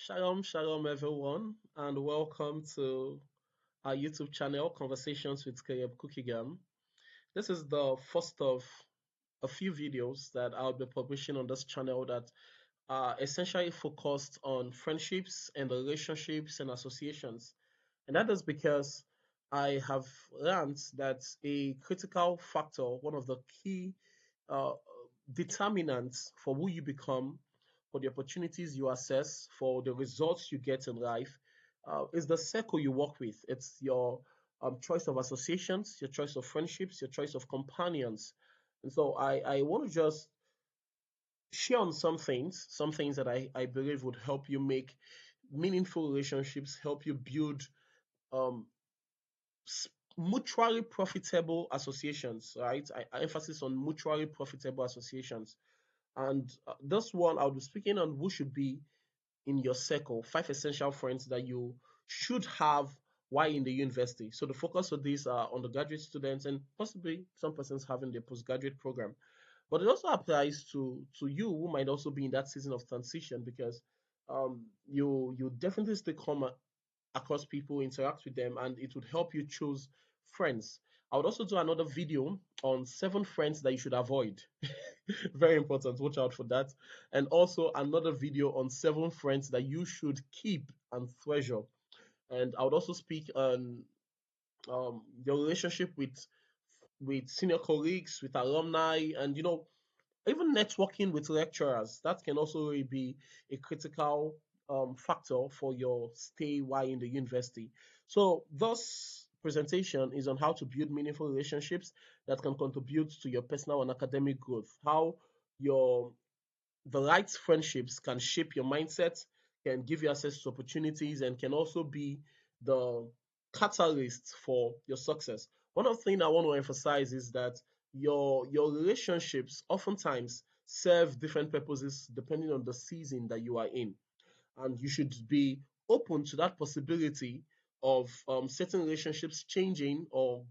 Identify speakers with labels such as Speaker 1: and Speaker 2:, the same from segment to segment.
Speaker 1: Shalom, shalom, everyone, and welcome to our YouTube channel, Conversations with Caleb Cookigam. This is the first of a few videos that I'll be publishing on this channel that are essentially focused on friendships and relationships and associations. And that is because I have learned that a critical factor, one of the key uh, determinants for who you become, for the opportunities you assess, for the results you get in life, is the circle you work with. It's your choice of associations, your choice of friendships, your choice of companions. And so I want to just share on some things that I believe would help you make meaningful relationships, help you build um, mutually profitable associations, right? I emphasis on mutually profitable associations. And this one, I'll be speaking on who should be in your circle, five essential friends that you should have while in the university. So the focus of these are undergraduate students and possibly some persons having their postgraduate program. But it also applies to you who might also be in that season of transition because you definitely still come across people, interact with them, and it would help you choose friends. I would also do another video on 7 friends that you should avoid. Very important. Watch out for that. And also another video on 7 friends that you should keep and treasure. And I would also speak on your relationship with senior colleagues, with alumni, and even networking with lecturers. That can also really be a critical factor for your stay while in the university. So, this presentation is on how to build meaningful relationships that can contribute to your personal and academic growth. How your the right friendships can shape your mindset, can give you access to opportunities, and can also be the catalyst for your success. One of the things I want to emphasize is that your relationships oftentimes serve different purposes depending on the season that you are in, and you should be open to that possibility of certain relationships changing or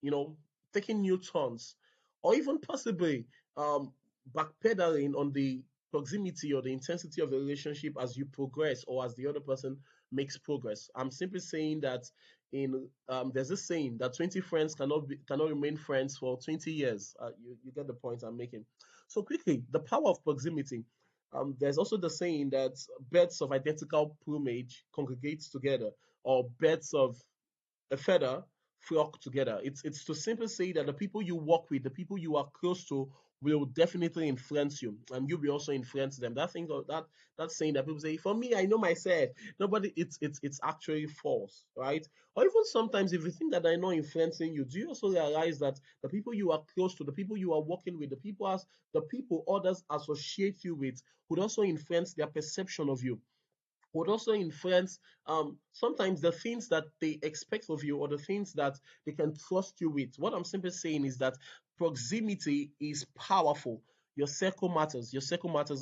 Speaker 1: you know taking new turns, or even possibly um, backpedaling on the proximity or the intensity of the relationship as you progress or as the other person makes progress. I'm simply saying that in there's this saying that 20 friends cannot remain friends for 20 years. You get the point I'm making. So quickly, the power of proximity. There's also the saying that birds of identical plumage congregate together, or birds of a feather flock together. It's to simply say that the people you work with, the people you are close to, will definitely influence you, and you'll be also influence them. That saying that people say, "For me, I know myself." Nobody. It's actually false, right? Or even sometimes, if you think that they're not influencing you, do you also realize that the people you are close to, the people you are working with, the people others associate you with, would also influence their perception of you, would also influence sometimes the things that they expect of you or the things that they can trust you with. What I'm simply saying is that proximity is powerful. Your circle matters,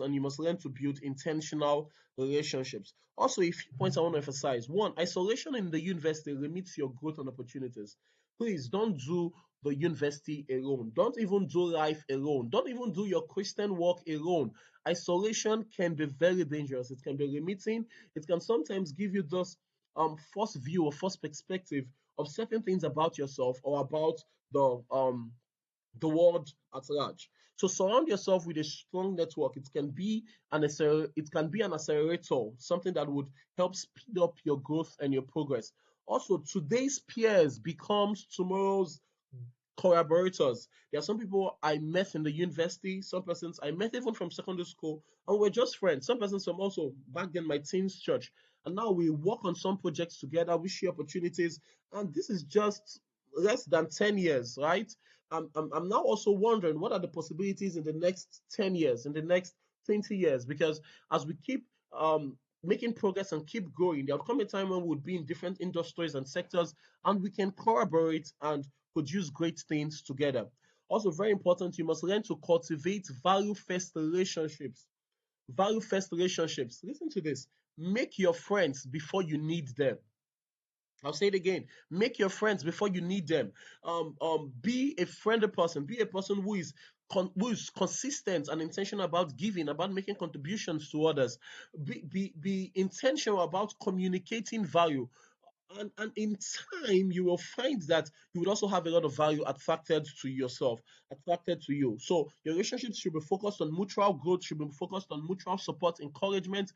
Speaker 1: and you must learn to build intentional relationships. Also, a few points I want to emphasize. One, isolation in the university limits your growth and opportunities. Please don't do the university alone. Don't even do life alone. Don't even do your Christian work alone. Isolation can be very dangerous. It can be limiting. It can sometimes give you this first view or first perspective of certain things about yourself or about the world at large. So surround yourself with a strong network. It can be an accelerator, something that would help speed up your growth and your progress. Also, today's peers becomes tomorrow's collaborators. There are some people I met in the university, some persons I met even from secondary school, and we're just friends. Some persons from also back then my teens church. And now we work on some projects together, we share opportunities, and this is just less than 10 years, right? I'm now also wondering what are the possibilities in the next 10 years, in the next 20 years, because as we keep making progress and keep growing, there will come a time when we'll be in different industries and sectors, and we can collaborate and produce great things together. Also, very important, you must learn to cultivate value first relationships. Value first relationships. Listen to this. Make your friends before you need them. I'll say it again. Make your friends before you need them. Be a friendly person. Be a person who is who is consistent and intentional about giving, about making contributions to others. Be intentional about communicating value, and in time you will find that you would also have a lot of value attracted to yourself, attracted to you. So your relationships should be focused on mutual growth, should be focused on mutual support, encouragement.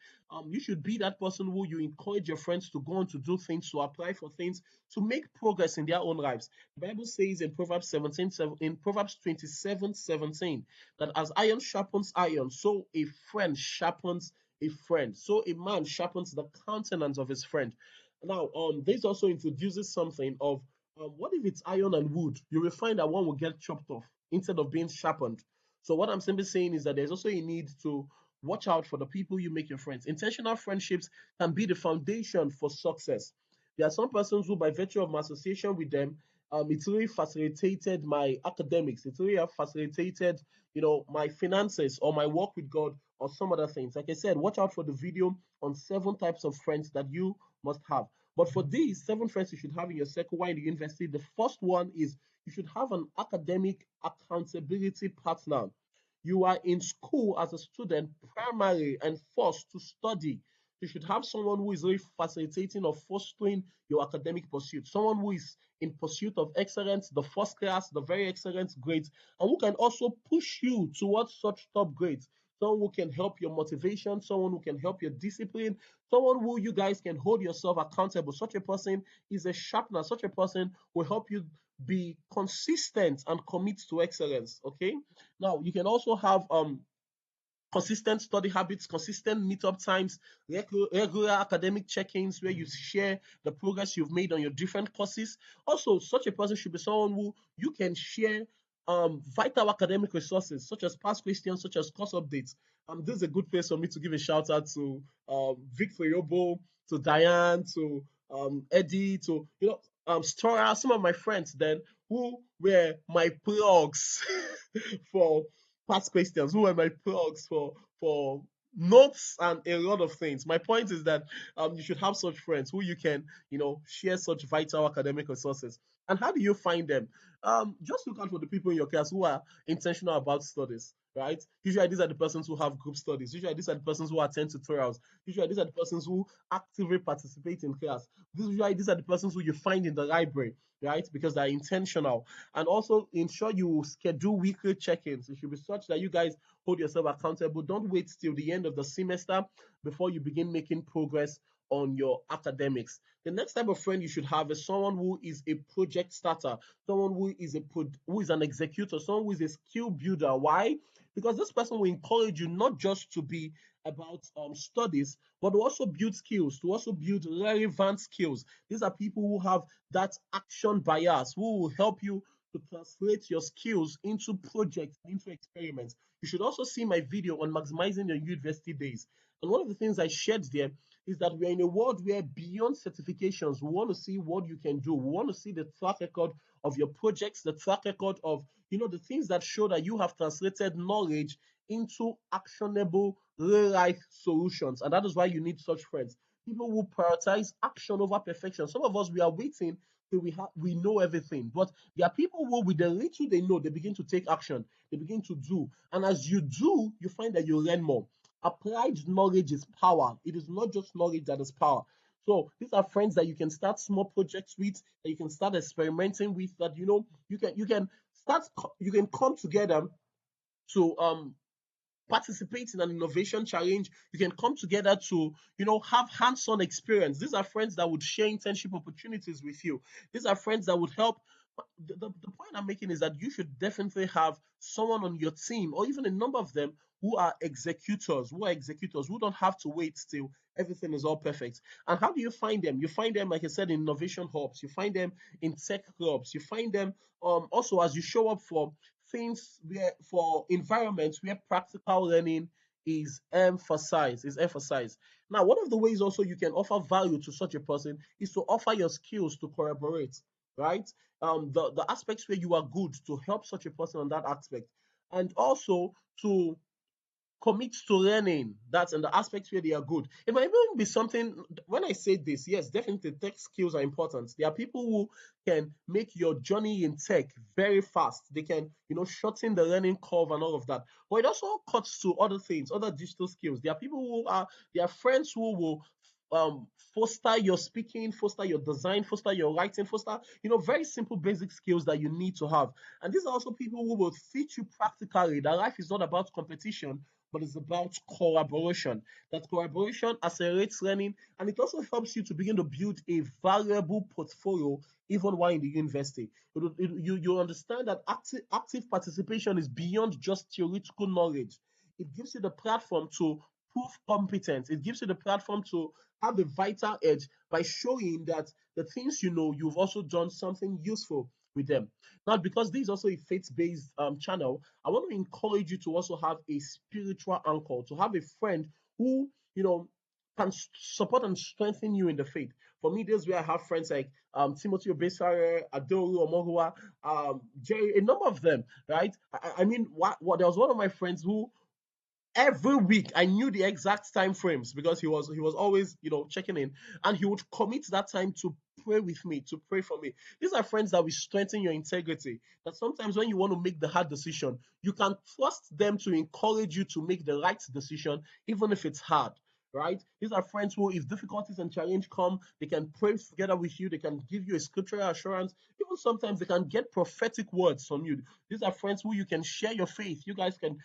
Speaker 1: You should be that person who you encourage your friends to go on to do things, to apply for things, to make progress in their own lives. The Bible says in Proverbs 17, in Proverbs 27:17, that as iron sharpens iron, so a friend sharpens a friend. So a man sharpens the countenance of his friend. Now, this also introduces something of what if it's iron and wood? You will find that one will get chopped off instead of being sharpened. So, what I'm simply saying is that there's also a need to watch out for the people you make your friends. Intentional friendships can be the foundation for success. There are some persons who, by virtue of my association with them, it's really facilitated my academics. It's really facilitated, my finances or my work with God or some other things. Like I said, watch out for the video on 7 types of friends that you must have. But for these 7 friends you should have in your circle while in the university, the first one is you should have an academic accountability partner. You are in school as a student, primary and forced to study. You should have someone who is really facilitating or fostering your academic pursuit, someone who is in pursuit of excellence, the first class, the very excellent grades, and who can also push you towards such top grades. Someone who can help your motivation, someone who can help your discipline, someone who you guys can hold yourself accountable. Such a person is a sharpener. Such a person will help you be consistent and commit to excellence. Okay. Now you can also have consistent study habits, consistent meetup times, regular academic check-ins where you share the progress you've made on your different courses. Also, such a person should be someone who you can share vital academic resources such as past questions, such as course updates. This is a good place for me to give a shout out to Victor Yobo, to Diane, to Eddie, to Stora, some of my friends then who were my plugs for past questions, who were my plugs for notes and a lot of things. My point is that you should have such friends who you can, share such vital academic resources. And how do you find them? Just look out for the people in your class who are intentional about studies, right? Usually these are the persons who have group studies. Usually these are the persons who attend tutorials. Usually these are the persons who actively participate in class. Usually these are the persons who you find in the library, right? Because they're intentional. And also ensure you schedule weekly check-ins. It should be such that you guys hold yourself accountable. Don't wait till the end of the semester before you begin making progress on your academics. The next type of friend you should have is someone who is a project starter, someone who is an executor, someone who is a skill builder. Why? Because this person will encourage you not just to be about studies, but to also build skills, to also build relevant skills. These are people who have that action bias, who will help you to translate your skills into projects, into experiments. You should also see my video on maximizing your university days. And one of the things I shared there is that we're in a world where beyond certifications, we want to see what you can do. We want to see the track record of your projects, the track record of, the things that show that you have translated knowledge into actionable real life solutions. And that is why you need such friends. People who prioritize action over perfection. Some of us, we are waiting till we know everything. But there are people who, with the little they know, they begin to take action. They begin to do. And as you do, you find that you learn more. Applied knowledge is power. It is not just knowledge that is power. So these are friends that you can start small projects with, that you can start experimenting with, that you can come together to participate in an innovation challenge. You can come together to, have hands-on experience. These are friends that would share internship opportunities with you. These are friends that would help. The point I'm making is that you should definitely have someone on your team, or even a number of them, who don't have to wait till everything is all perfect. And how do you find them? You find them, like I said, in innovation hubs. You find them in tech clubs. You find them also as you show up for things where for environments where practical learning is emphasized. Now, one of the ways also you can offer value to such a person is to offer your skills to corroborate, right? The aspects where you are good, to help such a person on that aspect, and also to commit to learning. That's in the aspects where they are good. It might even be something. When I say this, yes, definitely tech skills are important. There are people who can make your journey in tech very fast. They can, shorten the learning curve and all of that. But it also cuts to other things, other digital skills. There are friends who will foster your speaking, foster your design, foster your writing, foster, very simple basic skills that you need to have. And these are also people who will teach you practically that life is not about competition, but it's about collaboration. That collaboration accelerates learning, and it also helps you to begin to build a valuable portfolio even while in the university. You understand that active participation is beyond just theoretical knowledge. It gives you the platform to prove competence. It gives you the platform to have the vital edge by showing that the things you know, you've also done something useful with them. Now, because this is also a faith-based channel, I want to encourage you to also have a spiritual anchor, to have a friend who, can support and strengthen you in the faith. For me, this is where I have friends like Timothy Obesare, Adoru Omohua, Jerry, a number of them, right? I mean, what there was one of my friends who every week I knew the exact time frames because he was always checking in, and he would commit that time to pray with me, to pray for me. These are friends that will strengthen your integrity, that sometimes when you want to make the hard decision, you can trust them to encourage you to make the right decision even if it's hard, right? These are friends who, if difficulties and challenge come, they can pray together with you, they can give you a scriptural assurance, even sometimes they can get prophetic words from you. These are friends who you can share your faith, you guys can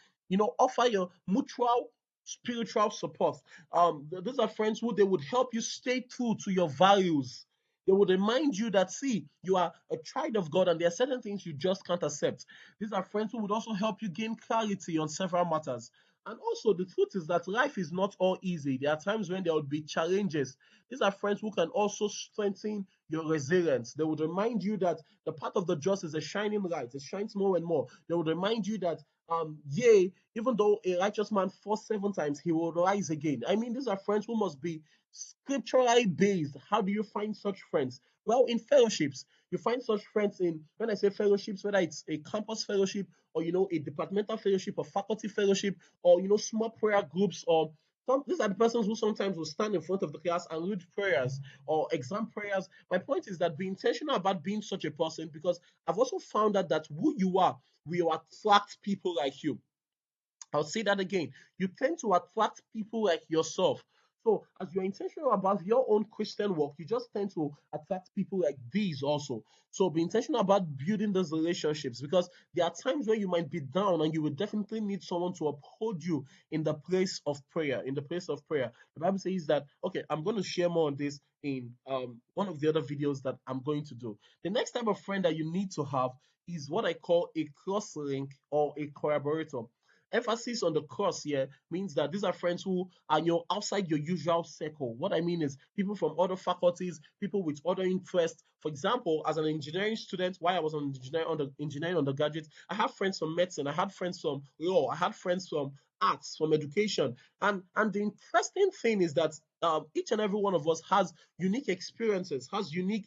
Speaker 1: offer your mutual spiritual support. Those are friends who they would help you stay true to your values. They would remind you that, see, you are a child of God and there are certain things you just can't accept. These are friends who would also help you gain clarity on several matters. And also, the truth is that life is not all easy. There are times when there would be challenges. These are friends who can also strengthen your resilience. They would remind you that the path of the just is a shining light. It shines more and more. They would remind you that yea, even though a righteous man falls 7 times, he will rise again. I mean, these are friends who must be scripturally based. How do you find such friends? Well, in fellowships, you find such friends in, when I say fellowships, whether it's a campus fellowship or, a departmental fellowship or faculty fellowship or, small prayer groups or these are the persons who sometimes will stand in front of the class and read prayers or exam prayers. My point is that be intentional about being such a person because I've also found out that who you are will attract people like you. I'll say that again. You tend to attract people like yourself. So, as you're intentional about your own Christian work, you just tend to attract people like these also. So, be intentional about building those relationships because there are times where you might be down and you will definitely need someone to uphold you in the place of prayer. In the place of prayer, the Bible says that. Okay, I'm going to share more on this in one of the other videos that I'm going to do. The next type of friend that you need to have is what I call a cross link or a collaborator. Emphasis on the cross here means that these are friends who are outside your usual circle. What I mean is people from other faculties, people with other interests. For example, as an engineering student, while I was on engineering undergraduate, I have friends from medicine, I had friends from law, I had friends from arts, from education. And the interesting thing is that each and every one of us has unique experiences, has unique,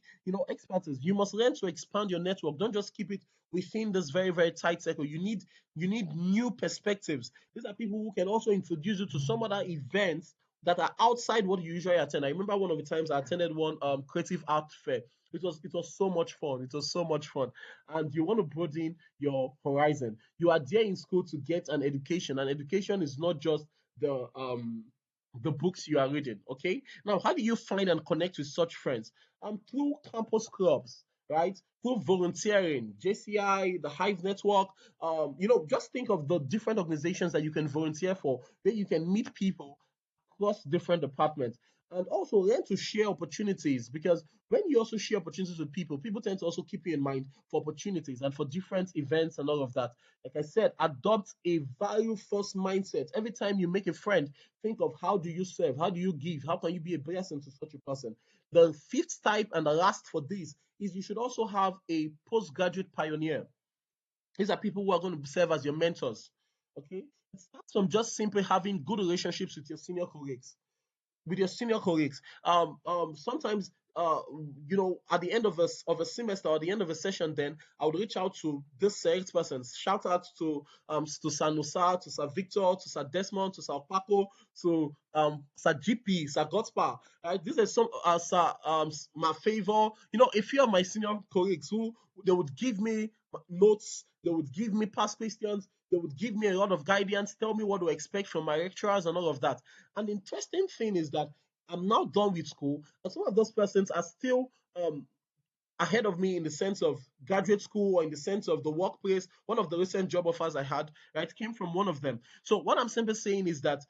Speaker 1: expertise. You must learn to expand your network. Don't just keep it within this very, very tight circle. You need new perspectives. These are people who can also introduce you to some other events that are outside what you usually attend. I remember one of the times I attended one creative art fair. It was so much fun. It was so much fun. And you want to broaden your horizon. You are there in school to get an education. And education is not just the books you are reading. Okay. Now, how do you find and connect with such friends? Through campus clubs, right? Through volunteering, JCI, the Hive Network, just think of the different organizations that you can volunteer for, where you can meet people across different departments. And also learn to share opportunities because when you also share opportunities with people, people tend to also keep you in mind for opportunities and for different events and all of that. Like I said, adopt a value first mindset. Every time you make a friend, think of how do you serve, how do you give, how can you be a blessing to such a person. The fifth type and the last for this is you should also have a postgraduate pioneer. These are people who are going to serve as your mentors. Okay, it starts from just simply having good relationships with your senior colleagues. Sometimes uh, at the end of a semester or the end of a session, then I would reach out to this select persons. Shout out to Sir Nusa, to Sir Victor, to Sir Desmond, to Sir Paco, to Sir GP, Sir Godspa. Right? These are some Sir my favor. A few of my senior colleagues who they would give me notes, they would give me past questions, they would give me a lot of guidance, tell me what to expect from my lecturers and all of that. And the interesting thing is that I'm now done with school, and some of those persons are still ahead of me in the sense of graduate school or in the sense of the workplace. One of the recent job offers I had, right, came from one of them. So what I'm simply saying is that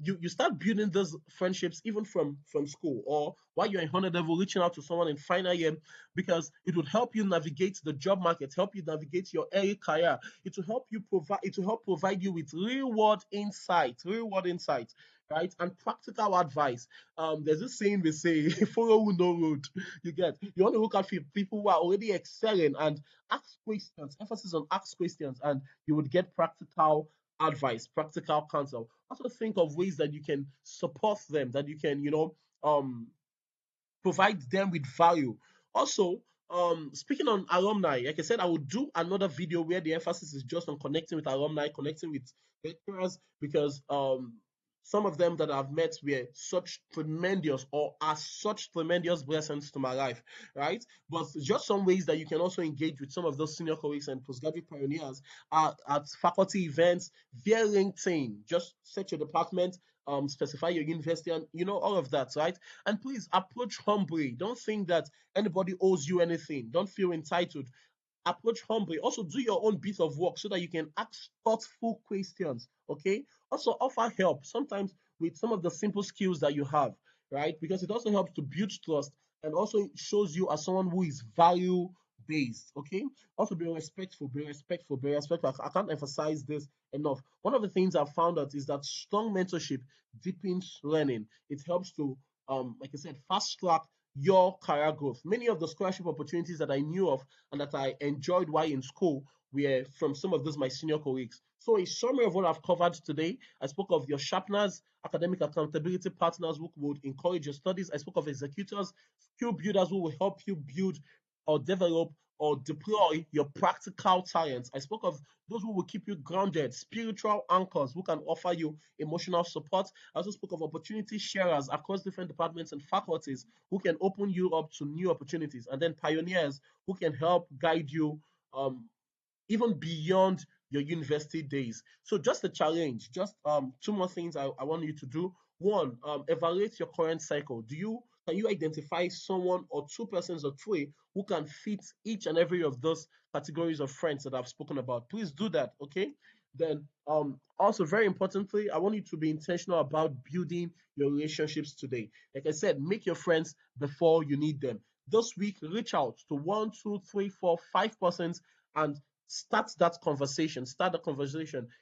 Speaker 1: you start building those friendships even from school or while you're in 100 level, reaching out to someone in final year, because it would help you navigate the job market, help you navigate your early career. It will help provide you with real world insight, right, and practical advice. There's this saying we say, follow who no road. You want to look at people who are already excelling and ask questions, emphasis on ask questions, and you would get practical advice, practical counsel. Also think of ways that you can support them, that you can, um provide them with value. Also, speaking on alumni, like I said, I will do another video where the emphasis is just on connecting with alumni, connecting with lecturers, because some of them that I've met were such tremendous or are such tremendous blessings to my life, right? But just some ways that you can also engage with some of those senior colleagues and postgraduate pioneers at faculty events via LinkedIn. Just search your department, specify your university, and all of that, right? And please approach humbly. Don't think that anybody owes you anything. Don't feel entitled. Approach humbly. Also, do your own bit of work so that you can ask thoughtful questions. Okay. Also, offer help sometimes with some of the simple skills that you have, right? Because it also helps to build trust and also shows you as someone who is value based. Okay. Also, be respectful. Be respectful. Be respectful. I can't emphasize this enough. One of the things I've found out is that strong mentorship deepens learning. It helps to like I said, fast track your career growth. Many of the scholarship opportunities that I knew of and that I enjoyed while in school were from some of those my senior colleagues. So, a summary of what I've covered today: I spoke of your sharpeners, academic accountability partners who would encourage your studies. I spoke of executors, skill builders who will help you build or develop or deploy your practical talents. I spoke of those who will keep you grounded, spiritual anchors who can offer you emotional support. I also spoke of opportunity sharers across different departments and faculties who can open you up to new opportunities, and then pioneers who can help guide you um, even beyond your university days. So just a challenge, just two more things I want you to do. One, evaluate your current cycle. Can you identify someone or two persons or three who can fit each and every of those categories of friends that I've spoken about? Please do that, okay? Then also very importantly, I want you to be intentional about building your relationships today. Like I said, make your friends before you need them. This week, reach out to one, two, three, four, 5 persons and start the conversation,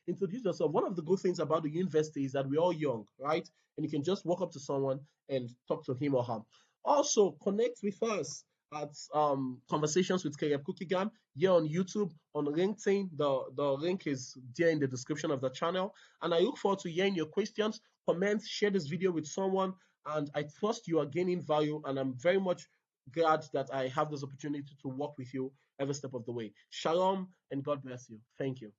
Speaker 1: introduce yourself. One of the good things about the university is that we're all young, right? And you can just walk up to someone and talk to him or her. Also connect with us at conversations with Caleb Cookigam here on YouTube, on LinkedIn. The link is there in the description of the channel, and I look forward to hearing your questions, comments, share this video with someone, and I trust you are gaining value, and I'm very much glad that I have this opportunity to work with you every step of the way. Shalom and God bless you. Thank you.